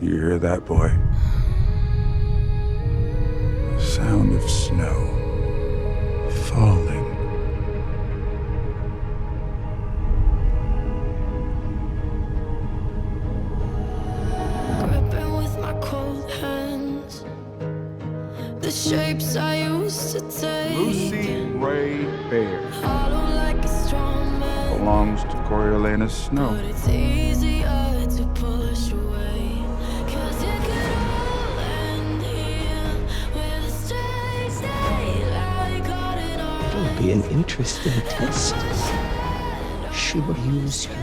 You hear that, boy? The sound of snow falling. Gripping with my cold hands, the shapes I used to take. Lucy Ray Bear Hollow like a strong man, belongs to Coriolanus Snow. but it's easier to push away. 'Cause it could all end here with a straight daylight caught in our It'll be an interesting test. She will use you.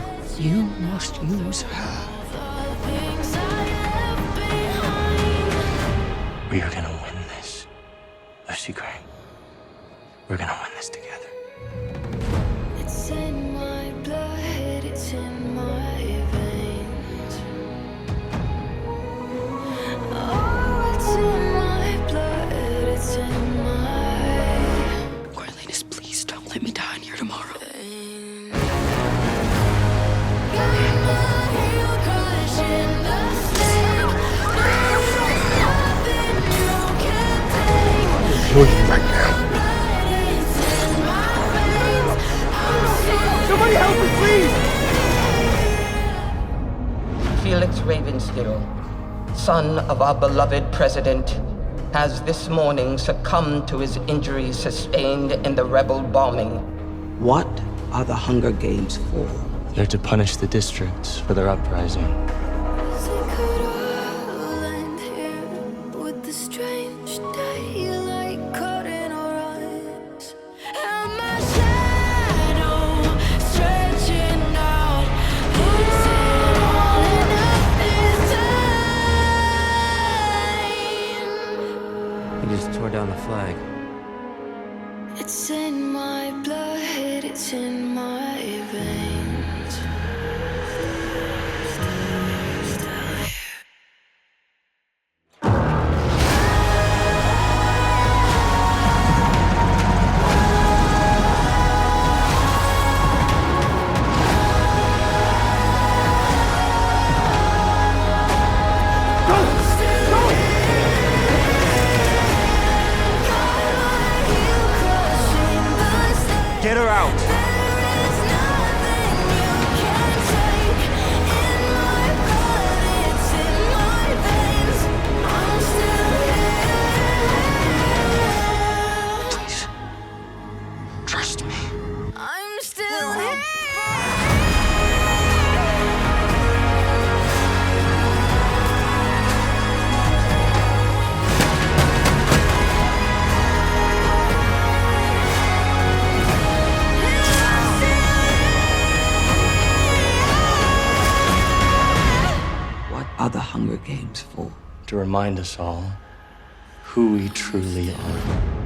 You must use her. things I left behind. We are gonna win this, Lucy Gray. We're gonna win this together. It's in my blood, it's in my veins. Oh, it's in my blood, it's in my Coriolanus, please don't let me die in here tomorrow. veins. Got my heel crushing the snake. Nothing you can take. Kill you right now. It's in my veins. Somebody help me, please! Felix Ravenstill, son of our beloved president, has this morning succumbed to his injuries sustained in the rebel bombing. What are the Hunger Games for? They're to punish the districts for their uprising. It could all end here with the strange daylight caught in our eyes, and my shadow stretching out. Is it all enough this time? He just tore down the flag. It's in my blood, it's in my veins. Get her out! Please, trust me. I'm still here. What are the Hunger Games for? To remind us all who we truly are.